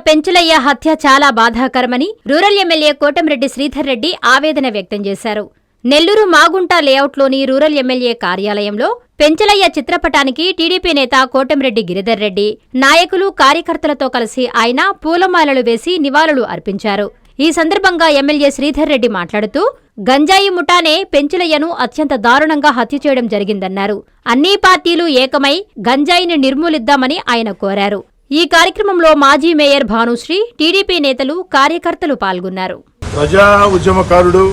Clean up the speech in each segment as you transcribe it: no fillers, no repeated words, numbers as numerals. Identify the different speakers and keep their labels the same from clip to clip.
Speaker 1: పెంచులయ్య హత్య చాలా బాధాకరమని రూరల్ ఎమ్మెల్యే కోటంరెడ్డి శ్రీధర్ రెడ్డి ఆవేదన వ్యక్తం చేశారు. నెల్లూరు మాగుంట లేఅవుట్లోని రూరల్ ఎమ్మెల్యే కార్యాలయంలో పెంచలయ్య చిత్రపటానికి టీడీపీ నేత కోటంరెడ్డి గిరిధర్ రెడ్డి, నాయకులు, కార్యకర్తలతో కలిసి ఆయన పూలమాలలు వేసి నివాళులు అర్పించారు. ఈ సందర్భంగా ఎమ్మెల్యే శ్రీధర్ రెడ్డి మాట్లాడుతూ గంజాయి ముఠానే పెంచులయ్యను అత్యంత దారుణంగా హత్య చేయడం జరిగిందన్నారు. అన్ని పార్టీలు ఏకమై గంజాయిని నిర్మూలిద్దామని ఆయన కోరారు. ఈ కార్యక్రమంలో మాజీ మేయర్ భానుశ్రీ, టీడీపీ నేతలు, కార్యకర్తలు పాల్గొన్నారు.
Speaker 2: ప్రజా ఉద్యమకారుడు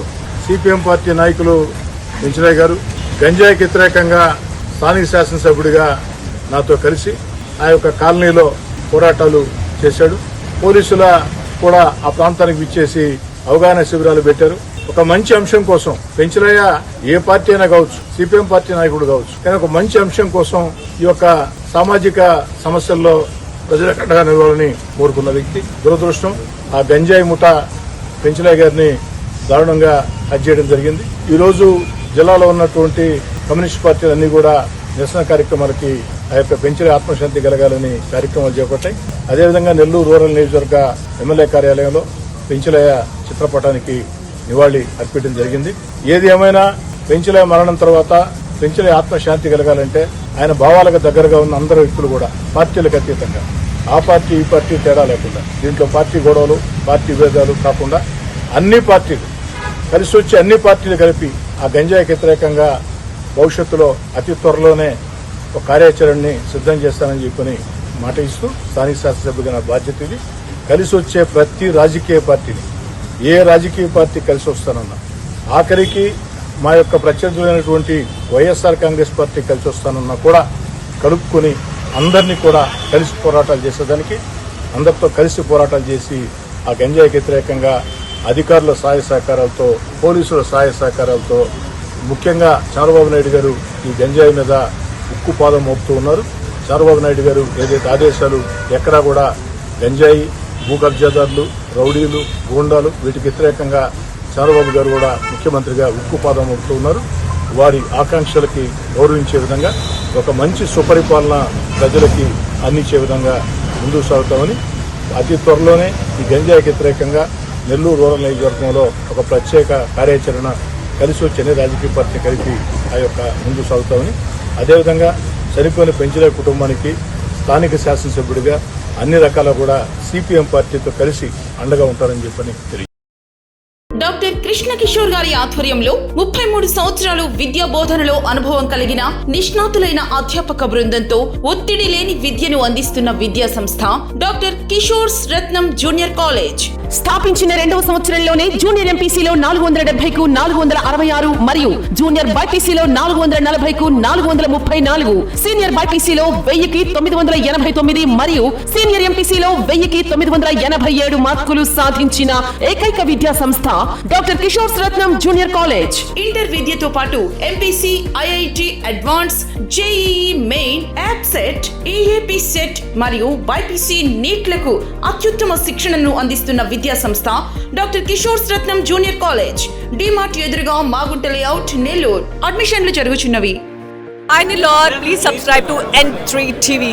Speaker 2: సిపిఎం పార్టీ నాయకులు పెంచులయ్య గారు గంజాయికి వ్యతిరేకంగా స్థానిక శాసనసభ్యుడిగా నాతో కలిసి ఆ యొక్క కాలనీలో పోరాటాలు చేశాడు. పోలీసుల కూడా ఆ ప్రాంతానికి విచ్చేసి అవగాహన శిబిరాలు పెట్టారు. ఒక మంచి అంశం కోసం పెంచులయ్య ఏ పార్టీ అయినా కావచ్చు, సిపిఎం పార్టీ నాయకుడు కావచ్చు, కానీ ఒక మంచి అంశం కోసం ఈ యొక్క సామాజిక సమస్యల్లో ప్రజలకు అండగా నిలవాలని కోరుకున్న వ్యక్తి. దురదృష్టం ఆ గంజాయి ముఠా పెంచులయ్య గారిని దారుణంగా హత్య చేయడం జరిగింది. ఈ రోజు జిల్లాలో ఉన్నటువంటి కమ్యూనిస్ట్ పార్టీలన్నీ కూడా నిరసన కార్యక్రమాలకి ఆ యొక్క పెంచులయ్య ఆత్మశాంతి కలగాలని కార్యక్రమాలు చేపట్టాయి. అదేవిధంగా నెల్లూరు రూరల్ నియోజకవర్గ ఎమ్మెల్యే కార్యాలయంలో పెంచులయ్య చిత్రపటానికి నివాళి అర్పించడం జరిగింది. ఏది ఏమైనా పెంచులయ్య మరణం తర్వాత పెంచులయ్య ఆత్మశాంతి కలగాలంటే ఆయన భావాలకు దగ్గరగా ఉన్న అందరు వ్యక్తులు కూడా పార్టీలకు అతీతంగా, ఆ పార్టీ ఈ పార్టీ తేడా లేకుండా, దీంట్లో పార్టీ గొడవలు, పార్టీ భేదాలు కాకుండా అన్ని పార్టీలు కలిసి వచ్చి అన్ని పార్టీలు కలిపి ఆ గంజాయికి వ్యతిరేకంగా భవిష్యత్తులో అతి త్వరలోనే ఒక కార్యాచరణని సిద్ధం చేస్తానని చెప్పని మాట ఇస్తూ స్థానిక శాసనసభ్యుగా నా బాధ్యత ఇది. కలిసి వచ్చే ప్రతి రాజకీయ పార్టీని, ఏ రాజకీయ పార్టీ కలిసి వస్తానన్నా, ఆఖరికి మా యొక్క ప్రత్యర్థులైనటువంటి వైఎస్ఆర్ కాంగ్రెస్ పార్టీ కలిసి వస్తానన్నా కూడా కలుపుకొని అందరినీ కూడా కలిసి పోరాటాలు చేసేదానికి, అందరితో కలిసి పోరాటాలు చేసి ఆ గంజాయికి వ్యతిరేకంగా అధికారుల సహాయ సహకారాలతో, పోలీసుల సహాయ సహకారాలతో, ముఖ్యంగా చంద్రబాబు నాయుడు గారు ఈ గంజాయి మీద ఉక్కు పాదం మోపుతూ ఉన్నారు. చంద్రబాబు నాయుడు గారు ఏదైతే ఆదేశాలు ఎక్కడా కూడా గంజాయి, భూ కబ్జాదారులు, రౌడీలు, గూండాలు వీటికి వ్యతిరేకంగా చంద్రబాబు గారు కూడా ముఖ్యమంత్రిగా ఉక్కు పాదం మోపుతూ ఉన్నారు. వారి ఆకాంక్షలకి గౌరవించే విధంగా ఒక మంచి సుపరిపాలన ప్రజలకి అందించే విధంగా ముందుకు సాగుతామని, అతి త్వరలోనే ఈ గంజాయికి వ్యతిరేకంగా నెల్లూరు రూరల్ నియోజకవర్గంలో ఒక ప్రత్యేక కార్యాచరణ కలిసి వచ్చే రాజకీయ పార్టీ కలిపి ఆ యొక్క ముందుకు సాగుతామని, అదేవిధంగా చనిపోయిన పెంచులయ్య కుటుంబానికి స్థానిక శాసనసభ్యుడిగా అన్ని రకాల కూడా సిపిఎం పార్టీతో కలిసి అండగా ఉంటారని చెప్పని తెలియదు.
Speaker 3: డాక్టర్ కృష్ణ కిషోర్ గారి ఆధ్వర్యంలో 33 సంవత్సరాలు విద్యా బోధనలో అనుభవం కలిగిన నిష్ణాతులైన అధ్యాపక బృందంతో ఒత్తిడి లేని విద్యను అందిస్తున్న విద్యా సంస్థ డాక్టర్ కిషోర్స్ రత్నం జూనియర్ కాలేజ్.
Speaker 4: స్థాపించిన 2వ సంవత్సరంలోనే జూనియర్ ఎంపీసీలో 470కు 466 మరియు జూనియర్ బైపీసీలో 440కు 434, సీనియర్ బైపీసీలో 1000కి 989 మరియు సీనియర్ ఎంపీసీలో 1000కి 987 మార్కులు సాధించిన ఏకైక విద్యా సంస్థ డాక్టర్ కిషోర్స్ రత్నం జూనియర్ కాలేజ్.
Speaker 3: ఇంటర్ విద్యతో పాటు MPC, IIT advance, JEE main, app set, EAP set మరియు బైపీసీ నీట్లకు అత్యుత్తమ శిక్షణను అందిస్తున్న విద్యా సంస్థ డాక్టర్ కిషోర్స్ రత్నం జూనియర్ కాలేజ్. డిమార్ట్ ఎదురుగా మాగుంట లేఅవుట్, నెల్లూరు. అడ్మిషన్లు జరుగుచున్నవి.
Speaker 5: Please subscribe to N3 TV.